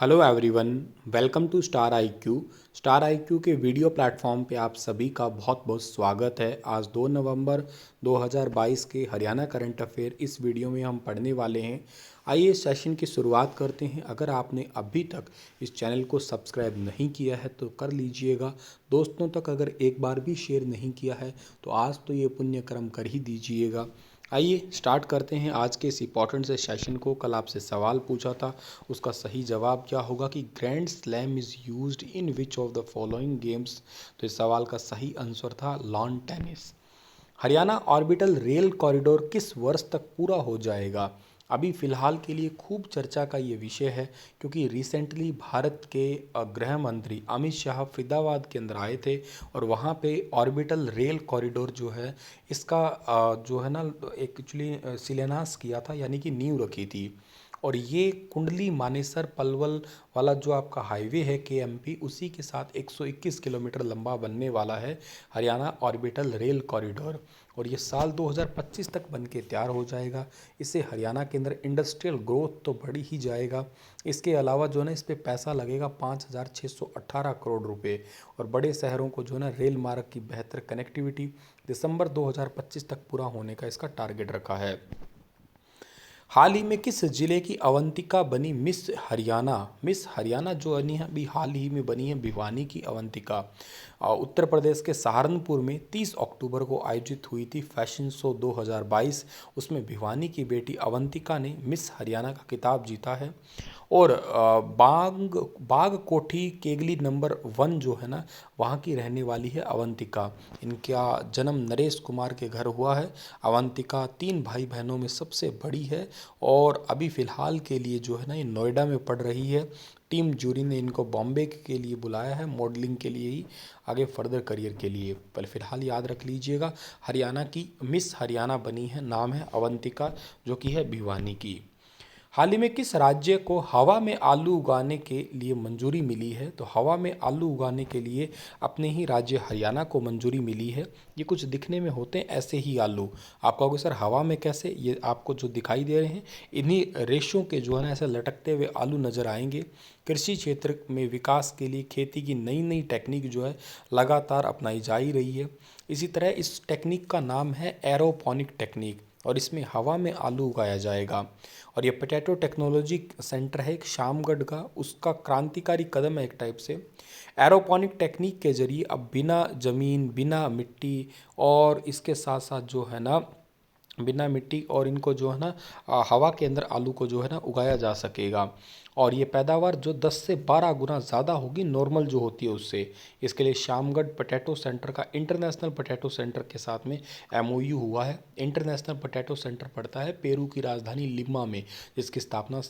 Hello everyone, welcome to Star I Q. Star I Q के video platform पे आप सभी का बहुत बहुत स्वागत है। आज 2 नवंबर 2022 के हरियाणा करंट अफेयर इस वीडियो में हम पढ़ने वाले हैं। आइए सेशन की शुरुआत करते हैं। अगर आपने अभी तक इस चैनल को सब्सक्राइब नहीं किया है तो कर लीजिएगा। दोस्तों तक अगर एक बार भी शेयर नहीं किया है तो आज तो ये पुण्य कर्म कर ही दीजिएगा। आइए स्टार्ट करते हैं आज के इस इंपॉर्टेंट से सेशन को। कल आपसे सवाल पूछा था, उसका सही जवाब क्या होगा कि grand slam is used in which of the following games. तो इस सवाल का सही आंसर था lawn tennis. Haryana orbital rail corridor किस वर्ष तक पूरा हो जाएगा? अभी फ़िलहाल के लिए खूब चर्चा का ये विषय है, क्योंकि रिसेंटली भारत के गृह मंत्री अमित शाह फरीदाबाद के अंदर आए थे और वहाँ पे ऑर्बिटल रेल कॉरिडोर जो है इसका जो है ना एक एक्चुअली शिलान्यास किया था, यानी कि नींव रखी थी। और ये कुंडली मानेसर पलवल वाला जो आपका हाईवे है केएमपी, उसी के साथ 121 किलोमीटर लंबा बनने वाला है हरियाणा ऑर्बिटल रेल कॉरिडोर। और ये साल 2025 तक बन के तैयार हो जाएगा। इससे हरियाणा के अंदर इंडस्ट्रियल ग्रोथ तो बढ़ ही जाएगा। इसके अलावा जो है ना इस पर पैसा लगेगा 5,618 करोड़ रुपए। और बड़े शहरों को जो है ना रेल मार्ग की बेहतर कनेक्टिविटी दिसंबर 2025 तक पूरा होने का इसका टारगेट रखा है। हाल ही में किस जिले की अवंतिका बनी मिस हरियाणा? मिस हरियाणा जो बनी है अभी हाल ही में बनी है भिवानी की अवंतिका। उत्तर प्रदेश के सहारनपुर में 30 अक्टूबर को आयोजित हुई थी फैशन शो 2022। उसमें भिवानी की बेटी अवंतिका ने मिस हरियाणा का खिताब जीता है। और बाग कोठी केगली नंबर 1 जो है ना वहाँ की रहने वाली है अवंतिका। इनका जन्म नरेश कुमार के घर हुआ है। अवंतिका 3 भाई बहनों में सबसे बड़ी है और अभी फ़िलहाल के लिए जो है ना ये नोएडा में पढ़ रही है। टीम जूरी ने इनको बॉम्बे के लिए बुलाया है मॉडलिंग के लिए ही, आगे फर्दर करियर के लिए। पर फिलहाल याद रख लीजिएगा हरियाणा की मिस हरियाणा बनी है, नाम है अवंतिका, जो कि है भिवानी की। हाल ही में किस राज्य को हवा में आलू उगाने के लिए मंजूरी मिली है? तो हवा में आलू उगाने के लिए अपने ही राज्य हरियाणा को मंजूरी मिली है। ये कुछ दिखने में होते हैं ऐसे ही आलू। आप कहोगे सर हवा में कैसे? ये आपको जो दिखाई दे रहे हैं इन्हीं रेशों के जो है ना ऐसे लटकते हुए आलू नज़र आएंगे। कृषि क्षेत्र में विकास के लिए खेती की नई नई टेक्निक जो है लगातार अपनाई जा ही रही है। इसी तरह इस टेक्निक का नाम है एरोपोनिक टेक्निक और इसमें हवा में आलू उगाया जाएगा। और ये पोटैटो टेक्नोलॉजी सेंटर है एक शामगढ़ का, उसका क्रांतिकारी कदम है एक टाइप से। एरोपोनिक टेक्निक के जरिए अब बिना ज़मीन, बिना मिट्टी और इसके साथ साथ जो है ना बिना मिट्टी और इनको जो है ना हवा के अंदर आलू को जो है ना उगाया जा सकेगा। और ये पैदावार जो 10 से 12 गुना ज़्यादा होगी नॉर्मल जो होती है उससे। इसके लिए शामगढ़ पोटैटो सेंटर का इंटरनेशनल पोटैटो सेंटर के साथ में एमओयू हुआ है। इंटरनेशनल पोटैटो सेंटर पड़ता है पेरू की राजधानी लिमा में, जिसकी स्थापना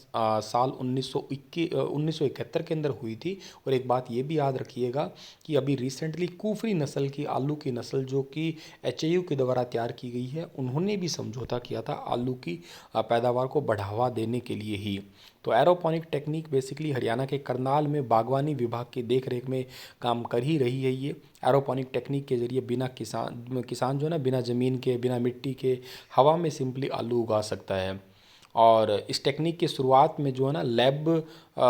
साल 1971 के अंदर हुई थी। और एक बात ये भी याद रखिएगा कि अभी रिसेंटली कुफरी नस्ल की आलू की नस्ल जो कि एचएयू के द्वारा तैयार की गई है, उन्होंने भी समझौता किया था आलू की पैदावार को बढ़ावा देने के लिए ही। तो एरोपोनिक टेक्निक बेसिकली हरियाणा के करनाल में बागवानी विभाग की देखरेख में काम कर ही रही है। ये एरोपोनिक टेक्निक के जरिए बिना किसान जो है ना बिना ज़मीन के, बिना मिट्टी के हवा में सिंपली आलू उगा सकता है। और इस टेक्निक की शुरुआत में जो है ना लैब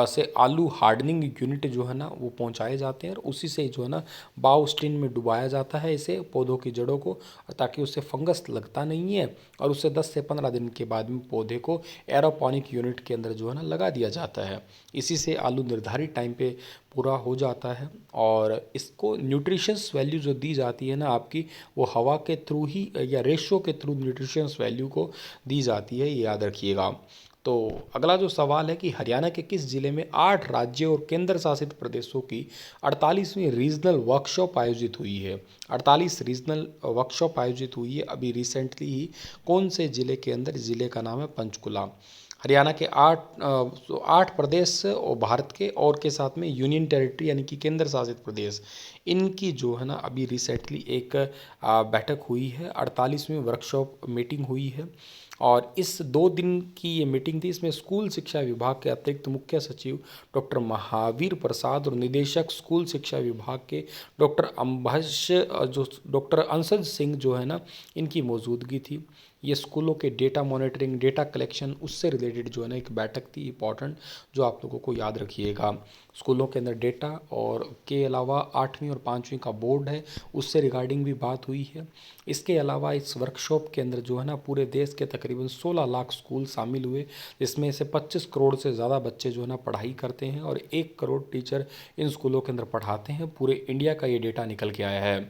से आलू हार्डनिंग यूनिट जो है ना वो पहुंचाए जाते हैं और उसी से जो है ना बायोस्टिन में डुबाया जाता है इसे पौधों की जड़ों को, ताकि उससे फंगस लगता नहीं है। और उससे 10 से 15 दिन के बाद में पौधे को एरोपोनिक यूनिट के अंदर जो है ना लगा दिया जाता है। इसी से आलू निर्धारित टाइम पे पूरा हो जाता है। और इसको न्यूट्रिशंस वैल्यू जो दी जाती है ना आपकी, वो हवा के थ्रू ही या रेशो के थ्रू न्यूट्रिशंस वैल्यू को दी जाती है, ये याद रखिएगा। तो अगला जो सवाल है कि हरियाणा के किस जिले में 8 राज्यों और केंद्र शासित प्रदेशों की 48वीं रीजनल वर्कशॉप आयोजित हुई है? 48 रीजनल वर्कशॉप आयोजित हुई है अभी रिसेंटली ही। कौन से जिले के अंदर? जिले का नाम है पंचकुला। हरियाणा के 8 प्रदेश और भारत के और के साथ में यूनियन टेरिटरी यानी कि केंद्र शासित प्रदेश, इनकी जो है ना अभी रिसेंटली एक बैठक हुई है, 48वीं वर्कशॉप मीटिंग हुई है। और इस 2 दिन की ये मीटिंग थी। इसमें स्कूल शिक्षा विभाग के अतिरिक्त मुख्य सचिव डॉक्टर महावीर प्रसाद और निदेशक स्कूल शिक्षा विभाग के डॉक्टर अंशज सिंह जो है ना इनकी मौजूदगी थी। ये स्कूलों के डेटा मॉनिटरिंग, डेटा कलेक्शन, उससे रिलेटेड जो है ना एक बैठक थी इंपॉर्टेंट, जो आप लोगों को याद रखिएगा। स्कूलों के अंदर डेटा और के अलावा 8वीं और 5वीं का बोर्ड है, उससे रिगार्डिंग भी बात हुई है। इसके अलावा इस वर्कशॉप के अंदर जो है ना पूरे देश के तकरीबन 16 लाख स्कूल शामिल हुए, जिसमें से 25 करोड़ से ज़्यादा बच्चे जो है ना पढ़ाई करते हैं और 1 करोड़ टीचर इन स्कूलों के अंदर पढ़ाते हैं। पूरे इंडिया का ये डेटा निकल के आया है।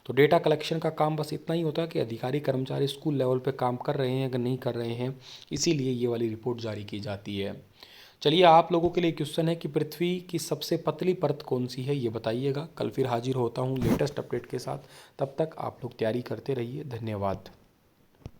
तो डेटा कलेक्शन का काम बस इतना ही होता है कि अधिकारी कर्मचारी स्कूल लेवल पे काम कर रहे हैं कि नहीं कर रहे हैं, इसीलिए ये वाली रिपोर्ट जारी की जाती है। चलिए, आप लोगों के लिए क्वेश्चन है कि पृथ्वी की सबसे पतली परत कौन सी है, ये बताइएगा। कल फिर हाजिर होता हूँ लेटेस्ट अपडेट के साथ, तब तक आप लोग तैयारी करते रहिए। धन्यवाद।